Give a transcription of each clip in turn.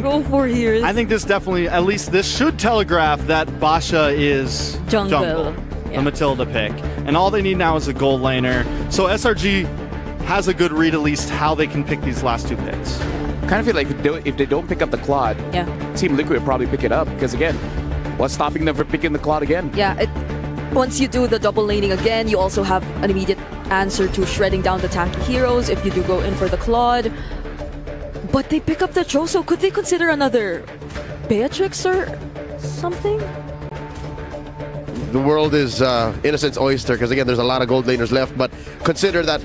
gotta go for here. I think this definitely, at least this should telegraph that Basha is jungle. Yeah. The Matilda pick. And all they need now is a gold laner. So SRG has a good read at least how they can pick these last two picks. Kind of feel like if they don't pick up the Claude, Team Liquid will probably pick it up. Because again, what's stopping them from picking the Claude again? Yeah, once you do the double laning again, you also have an immediate answer to shredding down the tanky heroes if you do go in for the Claude. But they pick up the Cho, so could they consider another Beatrix or something? The world is Innocent's oyster, because again, there's a lot of gold laners left, but consider that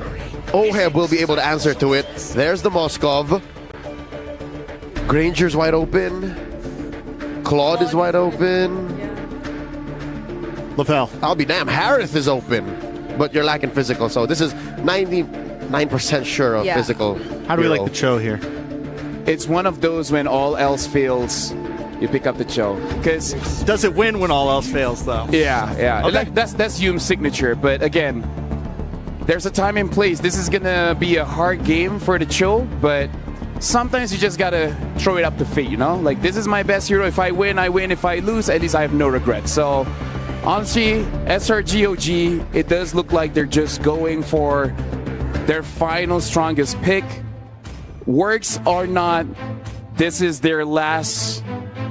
Oheb will be able to answer to it. There's the Moskov. Granger's wide open. Claude is wide open. Lavelle. I'll be damned, Harith is open, but you're lacking physical, so this is 99% sure of physical. How do we like the Cho here? It's one of those when all else fails, you pick up the Cho. Because does it win when all else fails, though? Yeah. Okay. That's Yume's signature. But again, there's a time and place. This is gonna be a hard game for the Cho, but sometimes you just gotta throw it up to fate, you know? Like, this is my best hero. If I win, I win. If I lose, at least I have no regrets. So honestly, SRGOG, it does look like they're just going for their final strongest pick. Works or not, this is their last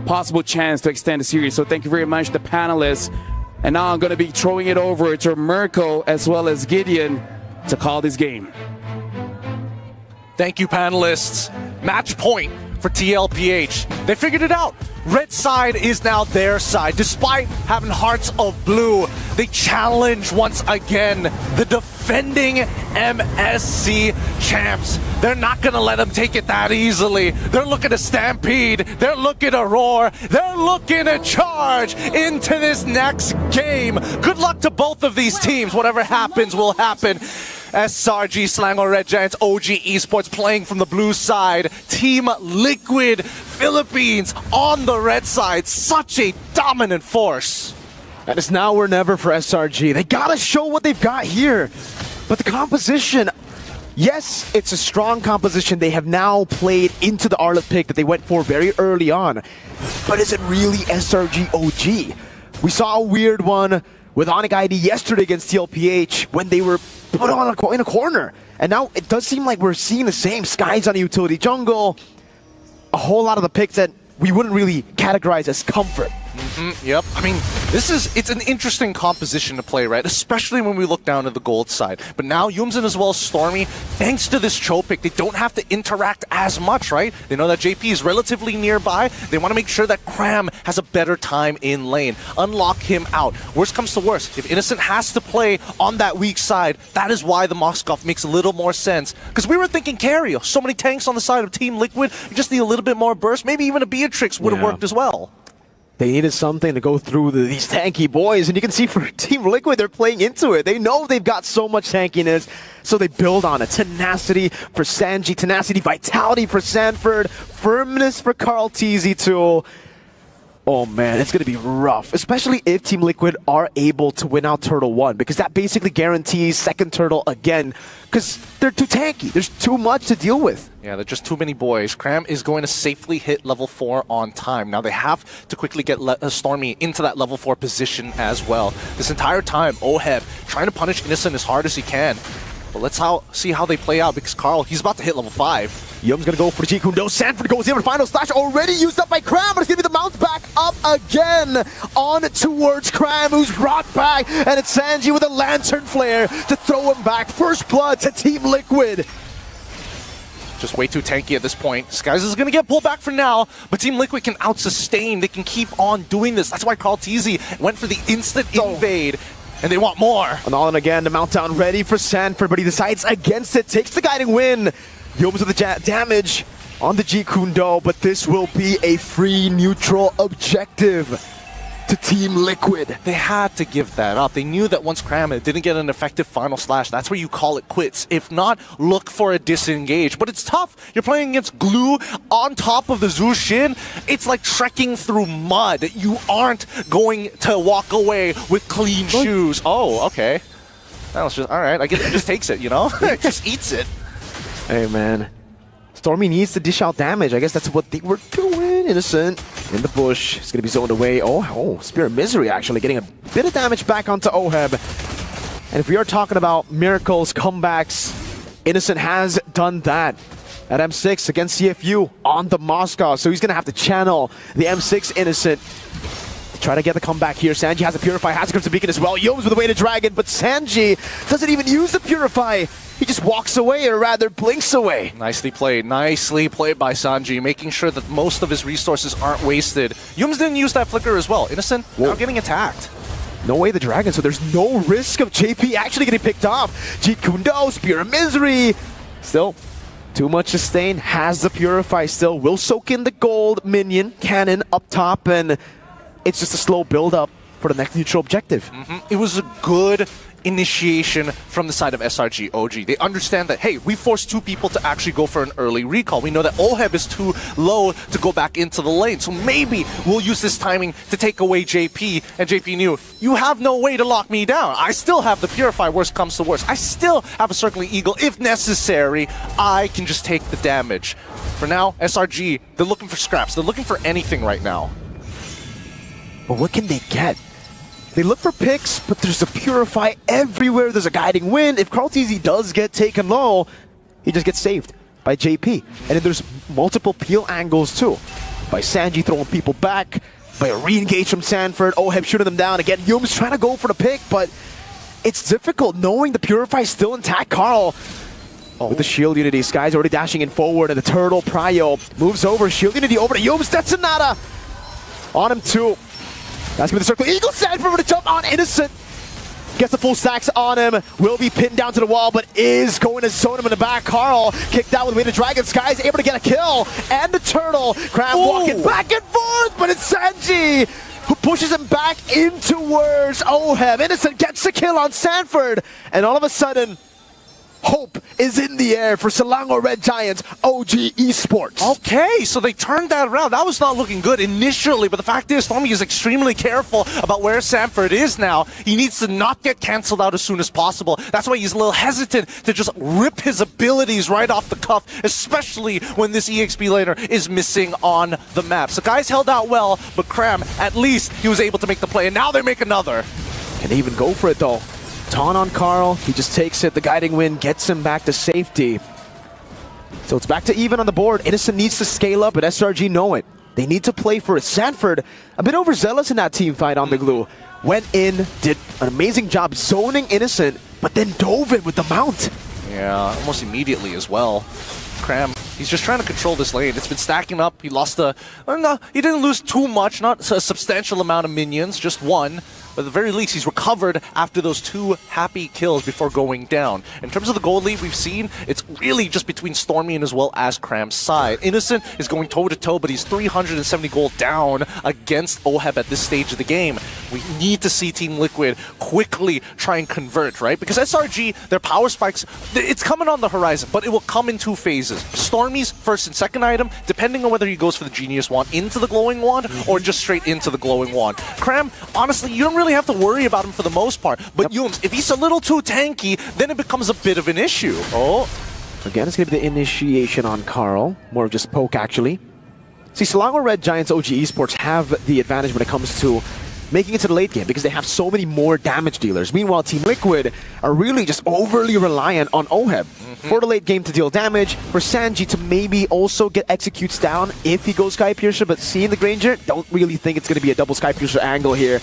possible chance to extend the series. So thank you very much, the panelists. And now I'm going to be throwing it over to Mirko as well as Gideon to call this game. Thank you, panelists. Match point for TLPH. They figured it out. Red side is now their side. Despite having hearts of blue, they challenge once again the defending MSC champs. They're not going to let them take it that easily. They're looking to stampede. They're looking to roar. They're looking to charge into this next game. Good luck to both of these teams. Whatever happens will happen. SRG, Selangor Red Giants, OG Esports playing from the blue side. Team Liquid, Philippines on the red side. Such a dominant force. And it's now or never for SRG. They gotta show what they've got here. But the composition, yes, it's a strong composition. They have now played into the Arlet pick that they went for very early on. But is it really SRG OG? We saw a weird one with Onic ID yesterday against TLPH when they were put on in a corner. And now it does seem like we're seeing the same. Skies on a utility jungle. A whole lot of the picks that we wouldn't really categorize as comfort. Yep. I mean, it's an interesting composition to play, right? Especially when we look down at the gold side. But now Yumzin as well as Stormy, thanks to this Cho pick, they don't have to interact as much, right? They know that JP is relatively nearby. They want to make sure that Cram has a better time in lane. Unlock him out. Worst comes to worst. If Innocent has to play on that weak side, that is why the Moskov makes a little more sense. Because we were thinking carry. So many tanks on the side of Team Liquid. You just need a little bit more burst. Maybe even a Beatrix would have worked as well. They needed something to go through these tanky boys, and you can see for Team Liquid, they're playing into it. They know they've got so much tankiness, so they build on it. Tenacity for Sanji, tenacity, vitality for Sanford, firmness for Carl TZ2. Oh man, it's going to be rough, especially if Team Liquid are able to win out Turtle 1, because that basically guarantees second Turtle again, because they're too tanky. There's too much to deal with. Yeah, they're just too many boys. Cram is going to safely hit level 4 on time. Now they have to quickly get Stormy into that level 4 position as well. This entire time, Oheb trying to punish Innocent as hard as he can. But let's see how they play out, because Carl, he's about to hit level 5. Yum's gonna go for the G-Kundo. Sanford goes in for the final slash, already used up by Cram, but it's gonna be the bounce back up again on towards Cram, who's brought back, and it's Sanji with a lantern flare to throw him back. First blood to Team Liquid. Just way too tanky at this point. Skies is going to get pulled back for now, but Team Liquid can out-sustain. They can keep on doing this. That's why Carl TZ went for the instant invade, and they want more. And all in again, the mount down ready for Sanford, but he decides against it, takes the guiding win. Yomes with the damage on the G-Kundo, but this will be a free neutral objective to Team Liquid. They had to give that up. They knew that once Cram didn't get an effective final slash, that's where you call it quits. If not, look for a disengage. But it's tough. You're playing against glue on top of the Zushin. It's like trekking through mud. You aren't going to walk away with clean shoes. Oh, okay. That was just, all right. I guess it just takes it, you know? It just eats it. Hey, man. Stormy needs to dish out damage. I guess that's what they were doing. Innocent in the bush. It's going to be zoned away. Oh, Spirit Misery actually getting a bit of damage back onto Oheb. And if we are talking about miracles, comebacks, Innocent has done that at M6 against CFU on the Moscow. So he's going to have to channel the M6 Innocent to try to get the comeback here. Sanji has a Purify, has Crimson Beacon as well. Yomes with a Weighted Dragon, but Sanji doesn't even use the Purify. He just walks away, or rather blinks away. Nicely played by Sanji, making sure that most of his resources aren't wasted. Yums didn't use that flicker as well. Innocent now getting attacked. No way the Dragon, so there's no risk of JP actually getting picked off. Jeet Kundo, Spirit Misery. Still, too much sustain, has the Purify still. Will soak in the gold minion, cannon up top, and it's just a slow build-up for the next neutral objective. It was a good initiation from the side of SRG OG. They understand that, hey, we forced two people to actually go for an early recall. We know that Oheb is too low to go back into the lane, so maybe we'll use this timing to take away JP, and JP knew, you have no way to lock me down. I still have the Purify, worst comes to worst. I still have a Circling Eagle. If necessary, I can just take the damage. For now, SRG, they're looking for scraps. They're looking for anything right now. But what can they get? They look for picks, but there's a Purify everywhere. There's a Guiding Wind. If Carl TZ does get taken low, he just gets saved by JP. And then there's multiple peel angles too. By Sanji throwing people back, by a re-engage from Sanford, Oheb shooting them down. Again, Yum's trying to go for the pick, but it's difficult knowing the Purify is still intact. Carl with the Shield Unity. Sky's already dashing in forward, and the Turtle Pryo moves over. Shield Unity over to Yums. That's Sonata on him too. That's going to be the Circle Eagle. Sanford with a jump on Innocent. Gets the full stacks on him. Will be pinned down to the wall, but is going to zone him in the back. Carl kicked out with Weighted Dragon. Sky's able to get a kill. And the Turtle. Crab walking back and forth, but it's Sanji who pushes him back in towards Oheb. Innocent gets the kill on Sanford. And all of a sudden, hope is in the air for Selangor Red Giants OG Esports. Okay, so they turned that around. That was not looking good initially, but the fact is, Stormy is extremely careful about where Sanford is now. He needs to not get cancelled out as soon as possible. That's why he's a little hesitant to just rip his abilities right off the cuff, especially when this EXP laner is missing on the map. So guys held out well, but Cram, at least he was able to make the play, and now they make another. Can they even go for it though? Taunt on Carl, he just takes it. The Guiding Wind gets him back to safety. So it's back to even on the board. Innocent needs to scale up, but SRG know it. They need to play for it. Sanford, a bit overzealous in that team fight on the glue. Went in, did an amazing job zoning Innocent, but then dove it with the mount. Yeah, almost immediately as well. Cram, he's just trying to control this lane. It's been stacking up. He lost no, he didn't lose too much, not a substantial amount of minions, just one. But at the very least, he's recovered after those two happy kills before going down. In terms of the gold lead we've seen, it's really just between Stormy and as well as Cram's side. Innocent is going toe-to-toe, but he's 370 gold down against Oheb at this stage of the game. We need to see Team Liquid quickly try and convert, right? Because SRG, their power spikes, it's coming on the horizon, but it will come in two phases. Stormy's first and second item, depending on whether he goes for the Genius Wand into the Glowing Wand or just straight into the Glowing Wand. Cram, honestly, you don't really have to worry about him for the most part. But Yums, if he's a little too tanky, then it becomes a bit of an issue. Oh, again, it's going to be the initiation on Carl. More of just poke, actually. See, Selangor Red Giants OG Esports have the advantage when it comes to making it to the late game because they have so many more damage dealers. Meanwhile, Team Liquid are really just overly reliant on Oheb for the late game to deal damage, for Sanji to maybe also get executes down if he goes Sky Piercer, but seeing the Granger, don't really think it's going to be a double Sky Piercer angle here.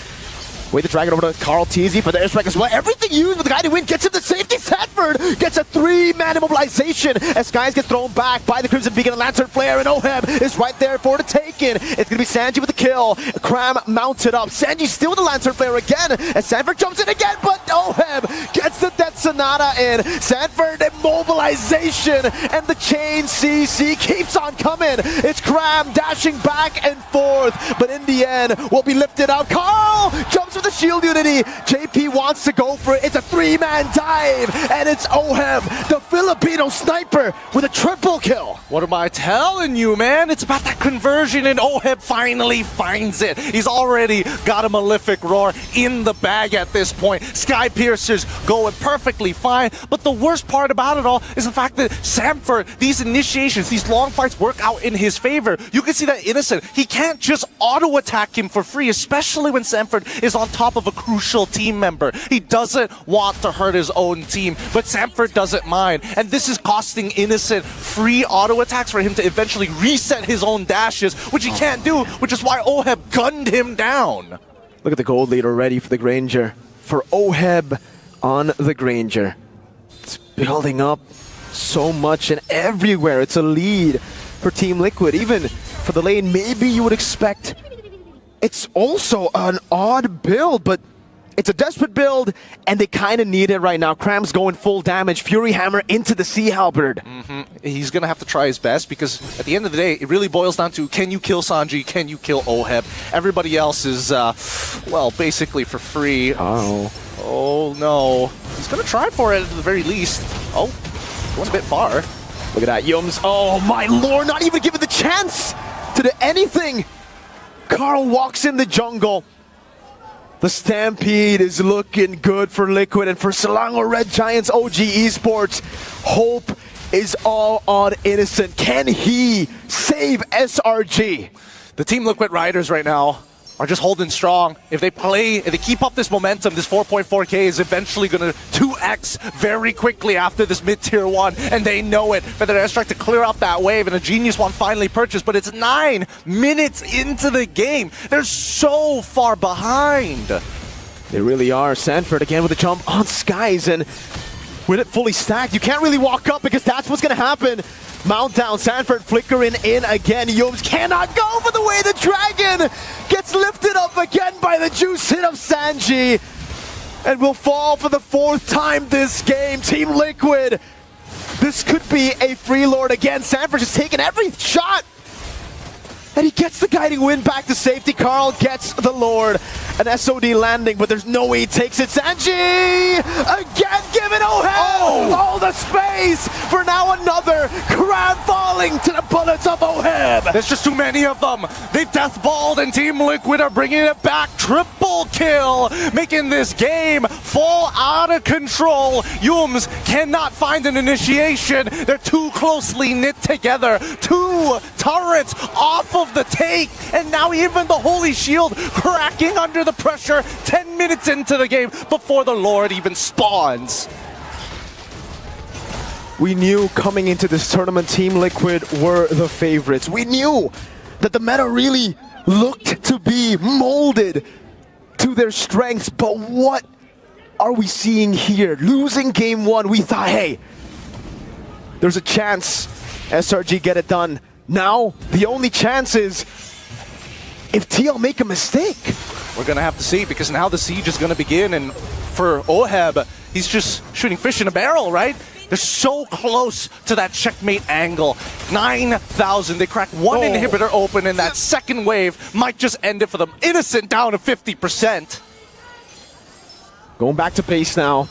Way to drag it over to Carl TZ for the airstrike as well. Everything used with the Guiding Wind gets him to safety. Sanford gets a 3-man immobilization as Skies get thrown back by the Crimson Beacon and Lantern Flare, and Oheb is right there for the taking. It's going to be Sanji with the kill. Cram mounted up. Sanji still with the Lantern Flare again as Sanford jumps in again, but Oheb gets the Death Sonata in. Sanford immobilization, and the chain CC keeps on coming. It's Cram dashing back and forth, but in the end will be lifted up. Carl jumps with the shield unity. JP wants to go for it. It's a 3-man dive, and it's Oheb, the Filipino sniper, with a triple kill. What am I telling you, man? It's about that conversion, and Oheb finally finds it. He's already got a Malefic Roar in the bag at this point. Sky Piercers going perfectly fine, but the worst part about it all is the fact that Samford, these initiations, these long fights work out in his favor. You can see that Innocent, he can't just auto-attack him for free, especially when Samford is on top of a crucial team member. He doesn't want to hurt his own team, but Samford doesn't mind, and this is costing Innocent free auto-attacks for him to eventually reset his own dashes, which he can't do, which is why Oheb gunned him down. Look at the gold lead already for the Granger. For Oheb on the Granger. It's building up so much and everywhere. It's a lead for Team Liquid. Even for the lane, maybe you would expect it's also an odd build, but it's a desperate build, and they kind of need it right now. Cram's going full damage. Fury Hammer into the Sea Halberd. He's going to have to try his best, because at the end of the day, it really boils down to, can you kill Sanji? Can you kill Oheb? Everybody else is, well, basically for free. Oh, no. He's going to try for it at the very least. Oh, going a bit far. Look at that, Yums. Oh, my lord, not even given the chance to do anything. Carl walks in the jungle. The Stampede is looking good for Liquid, and for Selangor Red Giants OG Esports, hope is all on Innocent. Can he save SRG? The Team Liquid Riders right now are just holding strong. If they keep up this momentum, this 4.4k is eventually going to 2x very quickly after this mid-tier 1, and they know it. Feather Airstrike to clear up that wave, and a Genius one finally purchased, but it's 9 minutes into the game. They're so far behind. They really are. Sanford again with a jump on Skies, and with it fully stacked, you can't really walk up because that's what's going to happen. Mount down, Sanford flickering in again. Yums cannot go for the way the dragon gets lifted up again by the juice hit of Sanji, and will fall for the 4th time this game. Team Liquid, this could be a free lord again. Sanford just taking every shot, and he gets the guiding wind back to safety. Carl gets the lord. An SOD landing, but there's no way he takes it. Sanji again giving Oheb all the space for now another Crab falling to the bullets of Oheb. There's just too many of them. They deathballed, and Team Liquid are bringing it back. Triple kill, making this game fall out of control. Yums cannot find an initiation. They're too closely knit together. 2 turrets off of the take, and now even the Holy Shield cracking under the pressure 10 minutes into the game before the Lord even spawns. We knew coming into this tournament, Team Liquid were the favorites. We knew that the meta really looked to be molded to their strengths, but what are we seeing here? Losing game 1, we thought, hey, there's a chance SRG get it done. Now, the only chance is if TL make a mistake. We're going to have to see, because now the siege is going to begin, and for Oheb, he's just shooting fish in a barrel, right? They're so close to that checkmate angle. 9,000. They crack one inhibitor open, and that second wave might just end it for them. Innocent down to 50%. Going back to base now.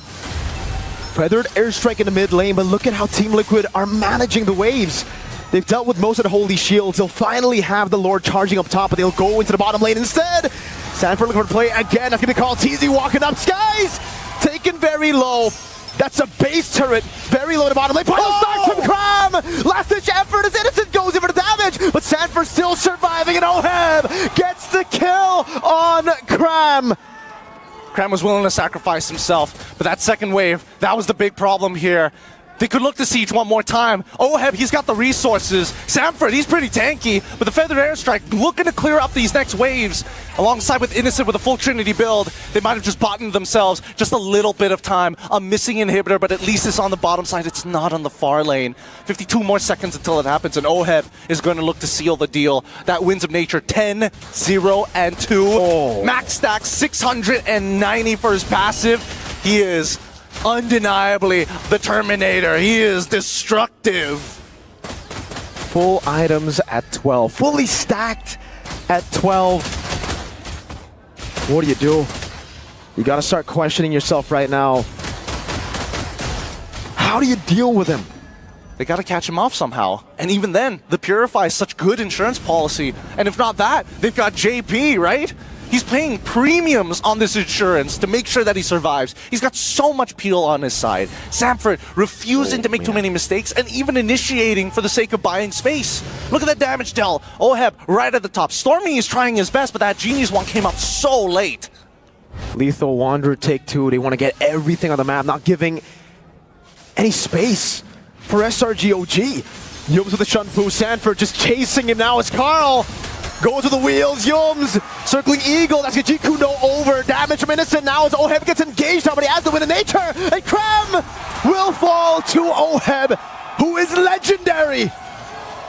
Feathered Airstrike in the mid lane, but look at how Team Liquid are managing the waves. They've dealt with most of the Holy Shields. They'll finally have the Lord charging up top, but they'll go into the bottom lane instead. Sanford looking for the play again. That's going to be called. TZ walking up. Skies taken very low. That's a base turret. Very low to bottom lane. Final start from Cram. Last ditch effort as Innocent goes in for the damage, but Sanford still surviving, and Oheb gets the kill on Cram. Cram was willing to sacrifice himself, but that second wave, that was the big problem here. They could look to siege one more time. Oheb, he's got the resources. Samford, he's pretty tanky, but the Feathered Airstrike looking to clear up these next waves. Alongside with Innocent with a full Trinity build, they might have just bought themselves just a little bit of time. A missing inhibitor, but at least it's on the bottom side. It's not on the far lane. 52 more seconds until it happens, and Oheb is going to look to seal the deal. That Winds of Nature 10, 0, and 2. Max stack 690 for his passive. He is undeniably the Terminator. He is destructive. Full items at 12. Fully stacked at 12. What do you do? You got to start questioning yourself right now. How do you deal with him? They got to catch him off somehow. And even then, the Purify is such good insurance policy. And if not that, they've got JP, right? He's paying premiums on this insurance to make sure that he survives. He's got so much peel on his side. Sanford refusing to make too many mistakes and even initiating for the sake of buying space. Look at that damage dealt. Oheb right at the top. Stormy is trying his best, but that Genius one came up so late. Lethal Wanderer take 2. They want to get everything on the map, not giving any space for SRG OG. Yums with the Shunfu. Sanford just chasing him now as Carl goes with the wheels. Yums circling Eagle. That's Gajiku no over. Damage from Innocent now as Oheb gets engaged now, but he has the win in nature. And Krem will fall to Oheb, who is legendary.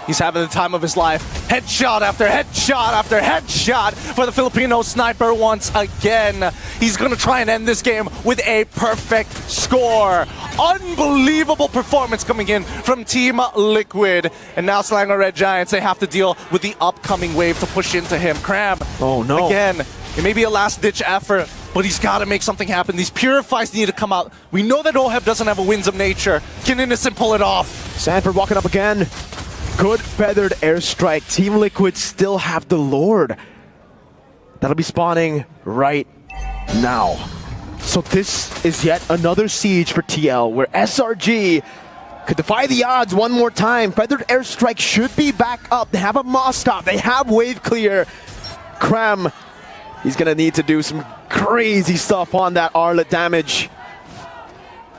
He's having the time of his life. Headshot after headshot after headshot for the Filipino sniper once again. He's going to try and end this game with a perfect score. Unbelievable performance coming in from Team Liquid. And now Selangor Red Giants, they have to deal with the upcoming wave to push into him. Cram. Oh no. Again, it may be a last-ditch effort, but he's got to make something happen. These Purifies need to come out. We know that Oheb doesn't have a Winds of Nature. Can Innocent pull it off? Sanford walking up again. Good feathered airstrike. Team Liquid still have the Lord. That'll be spawning right now. So this is yet another siege for TL where SRG could defy the odds one more time. Feathered airstrike should be back up. They have a Moss stop. They have wave clear. Cram, he's gonna need to do some crazy stuff on that Arlet damage.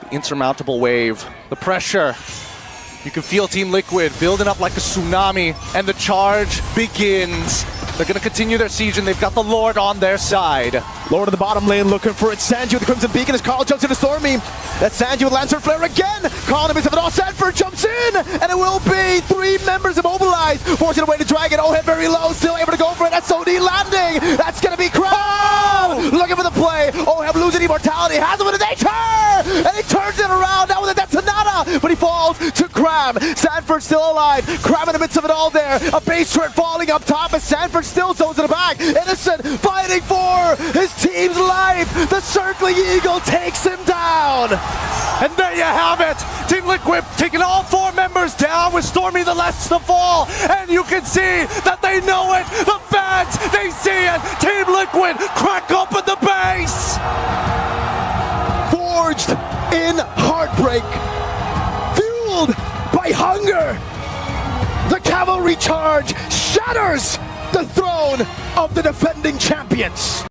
The insurmountable wave. The pressure. You can feel Team Liquid building up like a tsunami, and the charge begins. They're going to continue their siege, and they've got the Lord on their side. Lord of the bottom lane looking for it. Sanji with the Crimson Beacon as Carl jumps into Stormy. That's Sanji with Lancer Flare again. Calling him it all. Sanford jumps in, and it will be 3 members immobilized. Forcing away to Dragon. Oheb very low, still able to go for it. SOD landing. That's going to be Crow. Looking for the play. Oheb losing immortality. Has him with a nature, and he turns it around now with a Detonata, but he falls to Cram. Sanford still alive. Cram in the midst of it all there. A base turret falling up top as Sanford still zones in the back. Innocent fighting for his team's life. The circling eagle takes him down. And there you have it. Team Liquid taking all 4 members down with Stormy the last to fall. And you can see that they know it. The fans, they see it. Team Liquid crack open the base. Forged in heartbreak. Fueled by hunger. The cavalry charge shatters the throne of the defending champions.